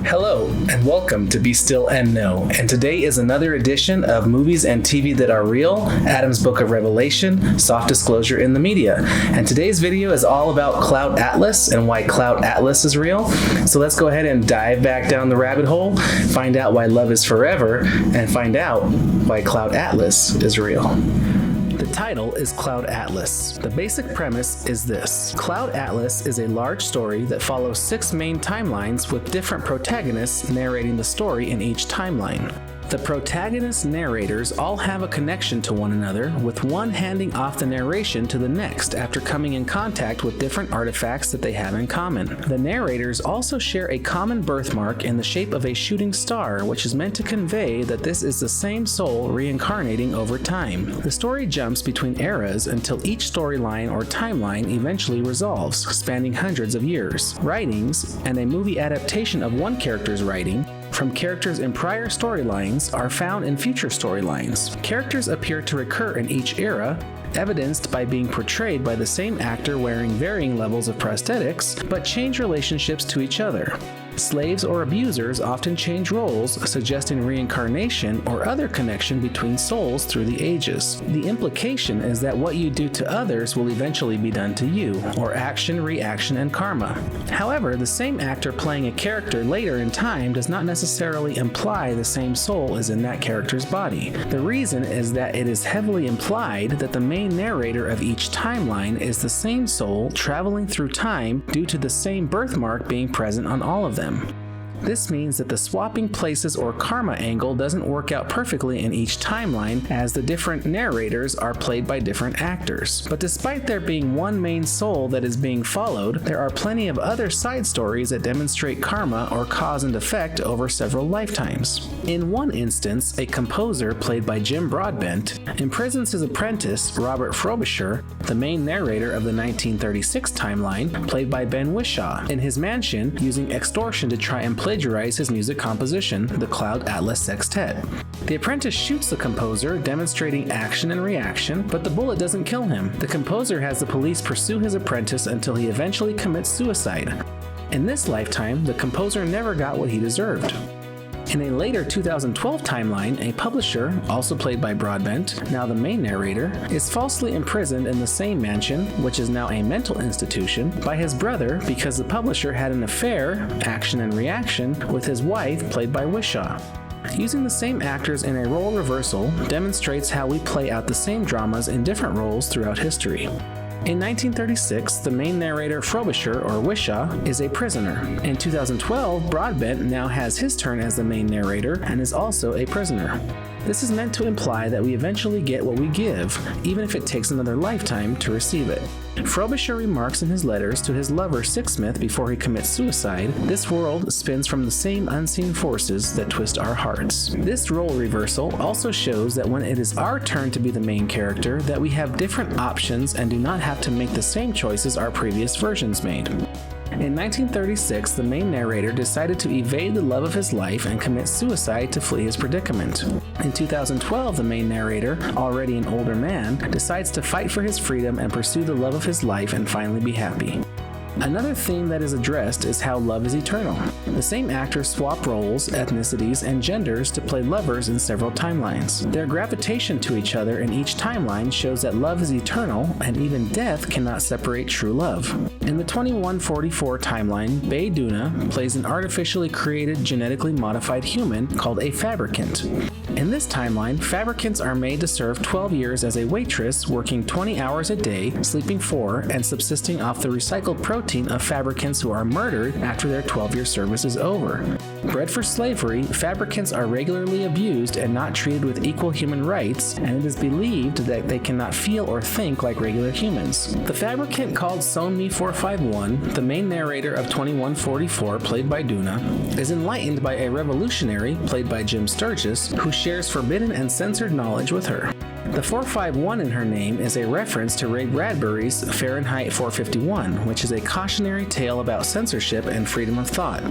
Hello, and welcome to Be Still and Know, and today is another edition of Movies and TV That Are Real, Adam's Book of Revelation, Soft Disclosure in the Media. And today's video is all about CLOUDATLAS and why CLOUDATLAS is real. So let's go ahead and dive back down the rabbit hole, find out why love is forever, and find out why CLOUDATLAS is real. The title is CLOUDATLAS. The basic premise is this. CLOUDATLAS is a large story that follows 6 main timelines with different protagonists narrating the story in each timeline. The protagonist narrators all have a connection to one another, with one handing off the narration to the next after coming in contact with different artifacts that they have in common. The narrators also share a common birthmark in the shape of a shooting star, which is meant to convey that this is the same soul reincarnating over time. The story jumps between eras until each storyline or timeline eventually resolves, spanning hundreds of years. Writings, and a movie adaptation of one character's writing, from characters in prior storylines are found in future storylines. Characters appear to recur in each era, evidenced by being portrayed by the same actor wearing varying levels of prosthetics, but change relationships to each other. Slaves or abusers often change roles, suggesting reincarnation or other connection between souls through the ages. The implication is that what you do to others will eventually be done to you, or action, reaction, and karma. However, the same actor playing a character later in time does not necessarily imply the same soul is in that character's body. The reason is that it is heavily implied that the main narrator of each timeline is the same soul traveling through time due to the same birthmark being present on all of them. This means that the swapping places or karma angle doesn't work out perfectly in each timeline, as the different narrators are played by different actors. But despite there being one main soul that is being followed, there are plenty of other side stories that demonstrate karma or cause and effect over several lifetimes. In one instance, a composer played by Jim Broadbent imprisons his apprentice, Robert Frobisher, the main narrator of the 1936 timeline, played by Ben Whishaw, in his mansion using extortion to try and plagiarize his music composition, the CLOUDATLAS Sextet. The apprentice shoots the composer, demonstrating action and reaction, but the bullet doesn't kill him. The composer has the police pursue his apprentice until he eventually commits suicide. In this lifetime, the composer never got what he deserved. In a later 2012 timeline, a publisher, also played by Broadbent, now the main narrator, is falsely imprisoned in the same mansion, which is now a mental institution, by his brother because the publisher had an affair, action and reaction, with his wife, played by Whishaw. Using the same actors in a role reversal demonstrates how we play out the same dramas in different roles throughout history. In 1936, the main narrator Frobisher, or Whishaw, is a prisoner. In 2012, Broadbent now has his turn as the main narrator and is also a prisoner. This is meant to imply that we eventually get what we give, even if it takes another lifetime to receive it. Frobisher remarks in his letters to his lover Sixsmith before he commits suicide, "This world spins from the same unseen forces that twist our hearts." This role reversal also shows that when it is our turn to be the main character, that we have different options and do not have to make the same choices our previous versions made. In 1936, the main narrator decided to evade the love of his life and commit suicide to flee his predicament. In 2012, the main narrator, already an older man, decides to fight for his freedom and pursue the love of his life and finally be happy. Another theme that is addressed is how love is eternal. The same actors swap roles, ethnicities, and genders to play lovers in several timelines. Their gravitation to each other in each timeline shows that love is eternal, and even death cannot separate true love. In the 2144 timeline, Beddin plays an artificially created, genetically modified human called a fabricant. In this timeline, fabricants are made to serve 12 years as a waitress, working 20 hours a day, sleeping 4, and subsisting off the recycled protein of fabricants who are murdered after their 12-year service is over. Bred for slavery, fabricants are regularly abused and not treated with equal human rights, and it is believed that they cannot feel or think like regular humans. The fabricant called Sonmi 451, the main narrator of 2144, played by Duna, is enlightened by a revolutionary, played by Jim Sturgis, who shares forbidden and censored knowledge with her. The 451 in her name is a reference to Ray Bradbury's Fahrenheit 451, which is a cautionary tale about censorship and freedom of thought.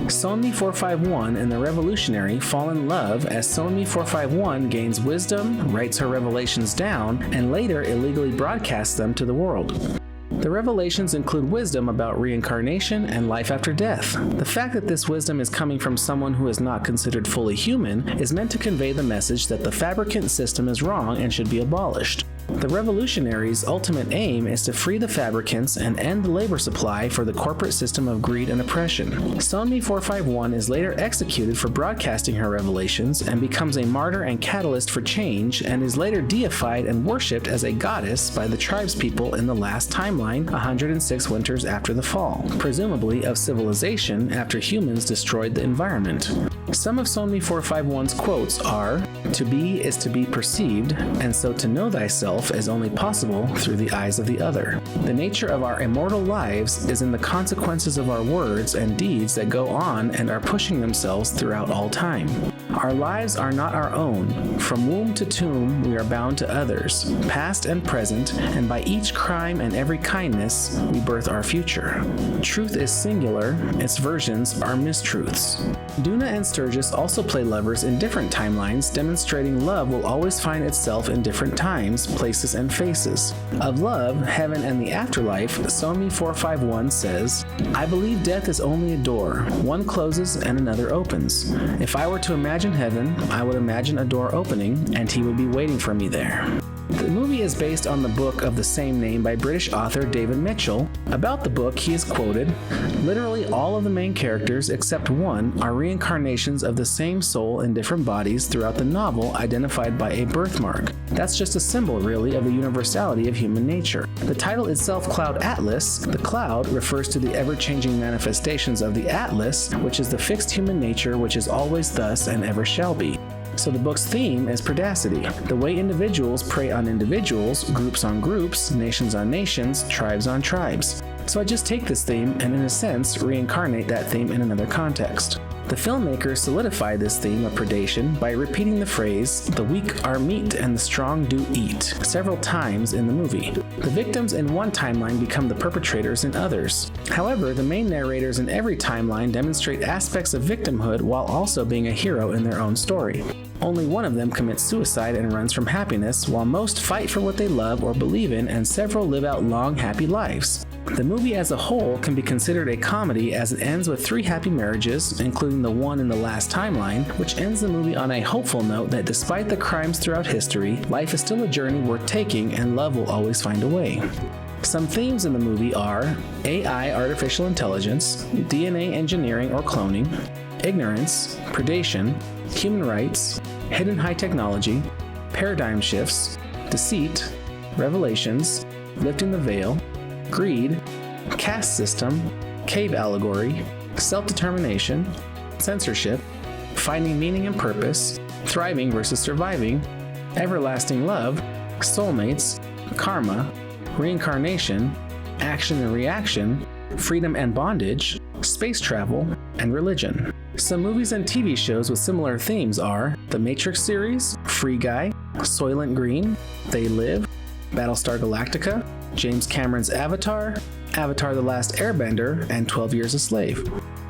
Sonmi 451 and the Revolutionary fall in love as Sonmi 451 gains wisdom, writes her revelations down, and later illegally broadcasts them to the world. The revelations include wisdom about reincarnation and life after death. The fact that this wisdom is coming from someone who is not considered fully human is meant to convey the message that the fabricant system is wrong and should be abolished. The revolutionaries' ultimate aim is to free the fabricants and end the labor supply for the corporate system of greed and oppression. Sonmi 451 is later executed for broadcasting her revelations and becomes a martyr and catalyst for change, and is later deified and worshipped as a goddess by the tribespeople in the last timeline, 106 winters after the fall, presumably of civilization after humans destroyed the environment. Some of Sonmi 451's quotes are, "To be is to be perceived, and so to know thyself is only possible through the eyes of the other. The nature of our immortal lives is in the consequences of our words and deeds that go on and are pushing themselves throughout all time. Our lives are not our own. From womb to tomb we are bound to others, past and present, and by each crime and every kindness we birth our future. Truth is singular, its versions are mistruths." Duna and Sturgis also play lovers in different timelines, demonstrating love will always find itself in different times, places, and faces. Of love, heaven, and the afterlife, Sonmi 451 says, "I believe death is only a door. One closes and another opens. If I were to imagine heaven, I would imagine a door opening, and he would be waiting for me there." The movie is based on the book of the same name by British author David Mitchell. About the book, he is quoted, "Literally all of the main characters, except one, are reincarnations of the same soul in different bodies throughout the novel, identified by a birthmark. That's just a symbol, really, of the universality of human nature." The title itself, CLOUDATLAS, the cloud refers to the ever-changing manifestations of the Atlas, which is the fixed human nature which is always thus and ever shall be. So the book's theme is predacity, the way individuals prey on individuals, groups on groups, nations on nations, tribes on tribes. So I just take this theme and, in a sense, reincarnate that theme in another context. The filmmakers solidify this theme of predation by repeating the phrase, "The weak are meat and the strong do eat," several times in the movie. The victims in one timeline become the perpetrators in others. However, the main narrators in every timeline demonstrate aspects of victimhood while also being a hero in their own story. Only one of them commits suicide and runs from happiness, while most fight for what they love or believe in, and several live out long, happy lives. The movie as a whole can be considered a comedy, as it ends with 3 happy marriages, including the one in the last timeline, which ends the movie on a hopeful note that despite the crimes throughout history, life is still a journey worth taking and love will always find a way. Some themes in the movie are AI, artificial intelligence, DNA engineering or cloning, ignorance, predation, human rights, hidden high technology, paradigm shifts, deceit, revelations, lifting the veil, greed, caste system, cave allegory, self-determination, censorship, finding meaning and purpose, thriving versus surviving, everlasting love, soulmates, karma, reincarnation, action and reaction, freedom and bondage, space travel, and religion. Some movies and TV shows with similar themes are The Matrix series, Free Guy, Soylent Green, They Live, Battlestar Galactica, James Cameron's Avatar, Avatar: The Last Airbender, and 12 Years a Slave.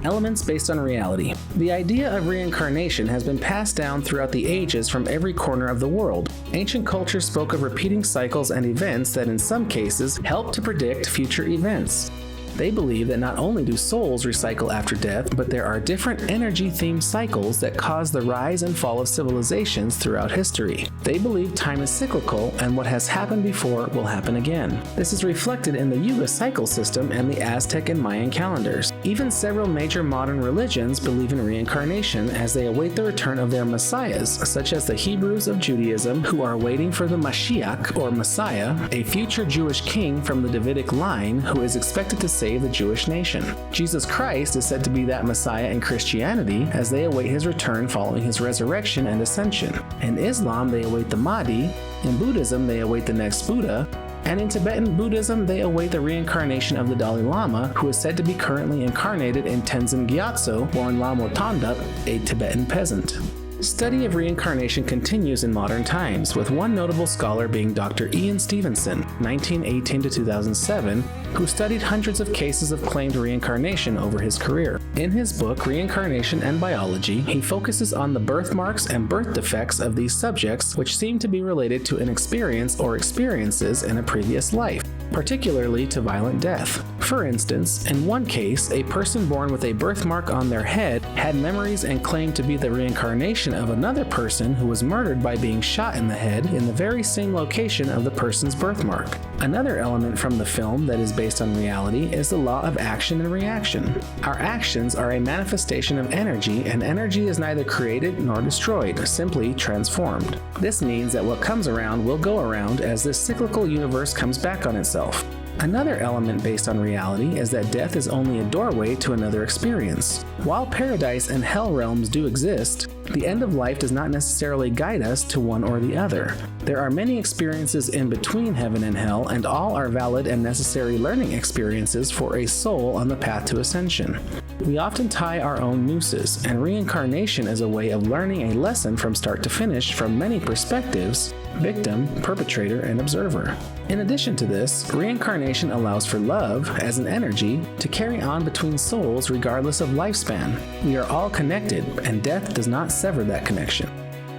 Elements based on reality. The idea of reincarnation has been passed down throughout the ages from every corner of the world. Ancient cultures spoke of repeating cycles and events that in some cases help to predict future events. They believe that not only do souls recycle after death, but there are different energy-themed cycles that cause the rise and fall of civilizations throughout history. They believe time is cyclical, and what has happened before will happen again. This is reflected in the Yuga cycle system and the Aztec and Mayan calendars. Even several major modern religions believe in reincarnation as they await the return of their messiahs, such as the Hebrews of Judaism, who are waiting for the Mashiach, or Messiah, a future Jewish king from the Davidic line who is expected to save the Jewish nation. Jesus Christ is said to be that Messiah in Christianity, as they await his return following his resurrection and ascension. In Islam, they await the Mahdi. In Buddhism, they await the next Buddha. And in Tibetan Buddhism, they await the reincarnation of the Dalai Lama, who is said to be currently incarnated in Tenzin Gyatso, or in Lamo Tandap, a Tibetan peasant. Study of reincarnation continues in modern times, with one notable scholar being Dr. Ian Stevenson, 1918 to 2007, who studied hundreds of cases of claimed reincarnation over his career. In his book, Reincarnation and Biology, he focuses on the birthmarks and birth defects of these subjects, which seem to be related to an experience or experiences in a previous life, particularly to violent death. For instance, in one case, a person born with a birthmark on their head had memories and claimed to be the reincarnation of another person who was murdered by being shot in the head in the very same location of the person's birthmark. Another element from the film that is based on reality is the law of action and reaction. Our actions are a manifestation of energy, and energy is neither created nor destroyed, simply transformed. This means that what comes around will go around as this cyclical universe comes back on itself. Another element based on reality is that death is only a doorway to another experience. While paradise and hell realms do exist, the end of life does not necessarily guide us to one or the other. There are many experiences in between heaven and hell, and all are valid and necessary learning experiences for a soul on the path to ascension. We often tie our own nooses, and reincarnation is a way of learning a lesson from start to finish from many perspectives: victim, perpetrator, and observer. In addition to this, reincarnation allows for love, as an energy, to carry on between souls regardless of lifespan. We are all connected, and death does not sever that connection.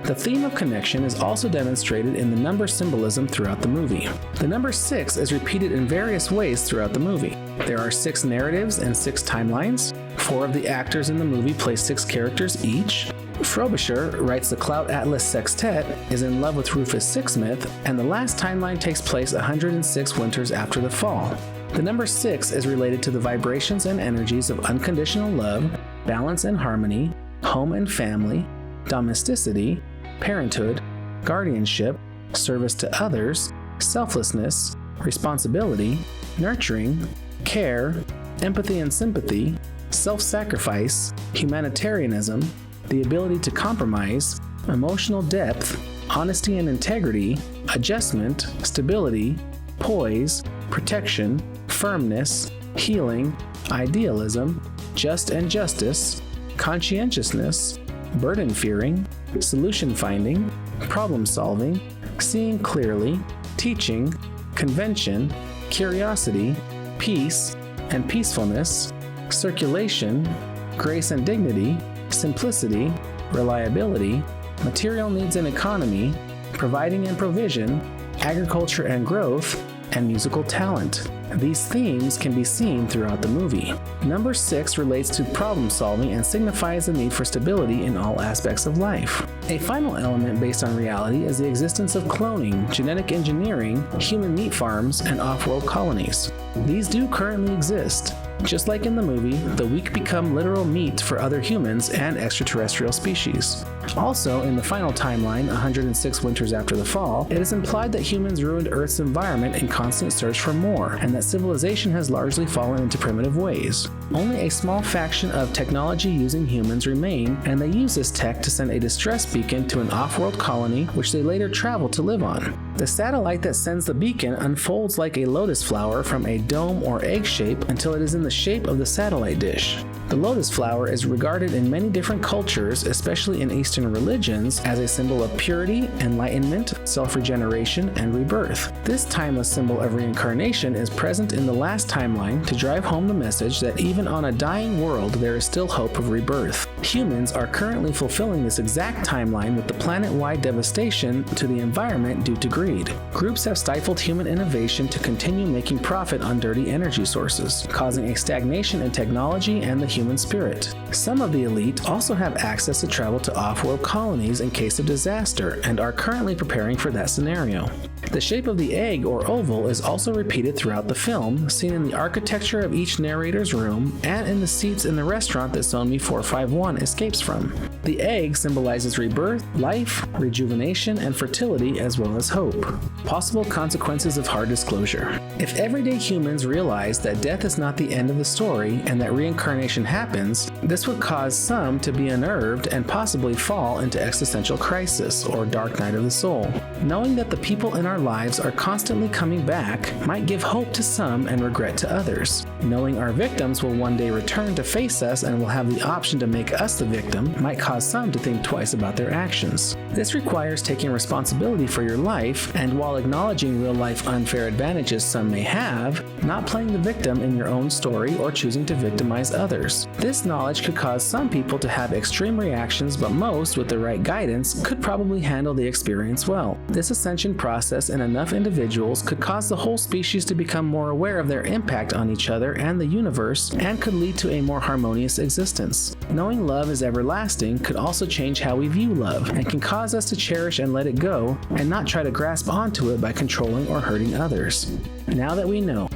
The theme of connection is also demonstrated in the number symbolism throughout the movie. The number 6 is repeated in various ways throughout the movie. There are 6 narratives and 6 timelines. 4 of the actors in the movie play 6 characters each. Frobisher writes the CLOUDATLAS Sextet, is in love with Rufus Sixsmith, and the last timeline takes place 106 winters after the fall. The number 6 is related to the vibrations and energies of unconditional love, balance and harmony, home and family, domesticity, parenthood, guardianship, service to others, selflessness, responsibility, nurturing, care, empathy and sympathy, self-sacrifice, humanitarianism, the ability to compromise, emotional depth, honesty and integrity, adjustment, stability, poise, protection, firmness, healing, idealism, just and justice, conscientiousness, burden fearing, solution finding, problem solving, seeing clearly, teaching, convention, curiosity, peace and peacefulness, circulation, grace and dignity, simplicity, reliability, material needs and economy, providing and provision, agriculture and growth, and musical talent. These themes can be seen throughout the movie. Number 6 relates to problem solving and signifies the need for stability in all aspects of life. A final element based on reality is the existence of cloning, genetic engineering, human meat farms, and off-world colonies. These do currently exist. Just like in the movie, the weak become literal meat for other humans and extraterrestrial species. Also, in the final timeline, 106 winters after the fall, it is implied that humans ruined Earth's environment in constant search for more, and that civilization has largely fallen into primitive ways. Only a small faction of technology-using humans remain, and they use this tech to send a distress beacon to an off-world colony, which they later travel to live on. The satellite that sends the beacon unfolds like a lotus flower from a dome or egg shape until it is in the shape of the satellite dish. The lotus flower is regarded in many different cultures, especially in Eastern religions, as a symbol of purity, enlightenment, self-regeneration, and rebirth. This timeless symbol of reincarnation is present in the last timeline to drive home the message that even on a dying world, there is still hope of rebirth. Humans are currently fulfilling this exact timeline with the planet-wide devastation to the environment due to greed. Groups have stifled human innovation to continue making profit on dirty energy sources, causing a stagnation in technology and the human spirit. Some of the elite also have access to travel to off-world colonies in case of disaster and are currently preparing for that scenario. The shape of the egg or oval is also repeated throughout the film, seen in the architecture of each narrator's room and in the seats in the restaurant that Sonmi 451 escapes from. The egg symbolizes rebirth, life, rejuvenation, and fertility, as well as hope. Possible consequences of hard disclosure. If everyday humans realize that death is not the end of the story and that reincarnation happens, this would cause some to be unnerved and possibly fall into existential crisis or dark night of the soul. Knowing that the people in our lives are constantly coming back might give hope to some and regret to others. Knowing our victims will one day return to face us and will have the option to make us the victim might cause cause some to think twice about their actions. This requires taking responsibility for your life, and while acknowledging real-life unfair advantages some may have, not playing the victim in your own story or choosing to victimize others. This knowledge could cause some people to have extreme reactions, but most, with the right guidance, could probably handle the experience well. This ascension process in enough individuals could cause the whole species to become more aware of their impact on each other and the universe, and could lead to a more harmonious existence. Knowing love is everlasting could also change how we view love, and can cause us to cherish and let it go, and not try to grasp onto it by controlling or hurting others. Now that we know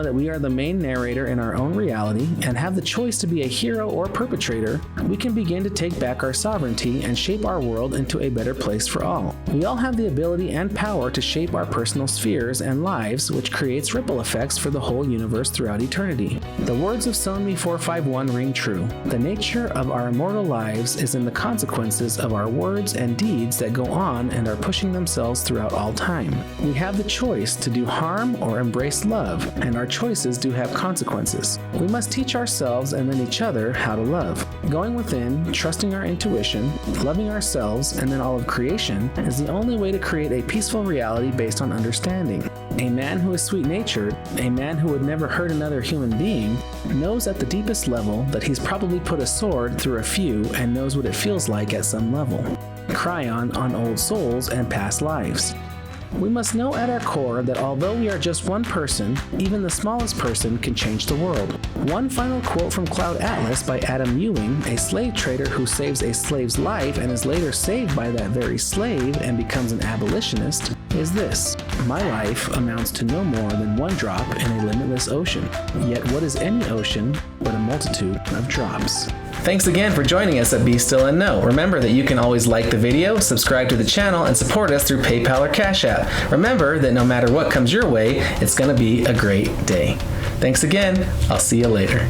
that we are the main narrator in our own reality and have the choice to be a hero or perpetrator, we can begin to take back our sovereignty and shape our world into a better place for all. We all have the ability and power to shape our personal spheres and lives, which creates ripple effects for the whole universe throughout eternity. The words of Sonmi 451 ring true. The nature of our immortal lives is in the consequences of our words and deeds that go on and are pushing themselves throughout all time. We have the choice to do harm or embrace love, and our choices do have consequences. We must teach ourselves and then each other how to love. Going within, trusting our intuition, loving ourselves, and then all of creation is the only way to create a peaceful reality based on understanding. A man who is sweet-natured, a man who would never hurt another human being, knows at the deepest level that he's probably put a sword through a few and knows what it feels like at some level. KRYON on old souls and past lives. We must know at our core that although we are just one person, even the smallest person can change the world. One final quote from CLOUDATLAS by Adam Ewing, a slave trader who saves a slave's life and is later saved by that very slave and becomes an abolitionist, is this: "My life amounts to no more than one drop in a limitless ocean. Yet what is any ocean but a multitude of drops?" Thanks again for joining us at Be Still and Know. Remember that you can always like the video, subscribe to the channel, and support us through PayPal or Cash App. Remember that no matter what comes your way, it's going to be a great day. Thanks again. I'll see you later.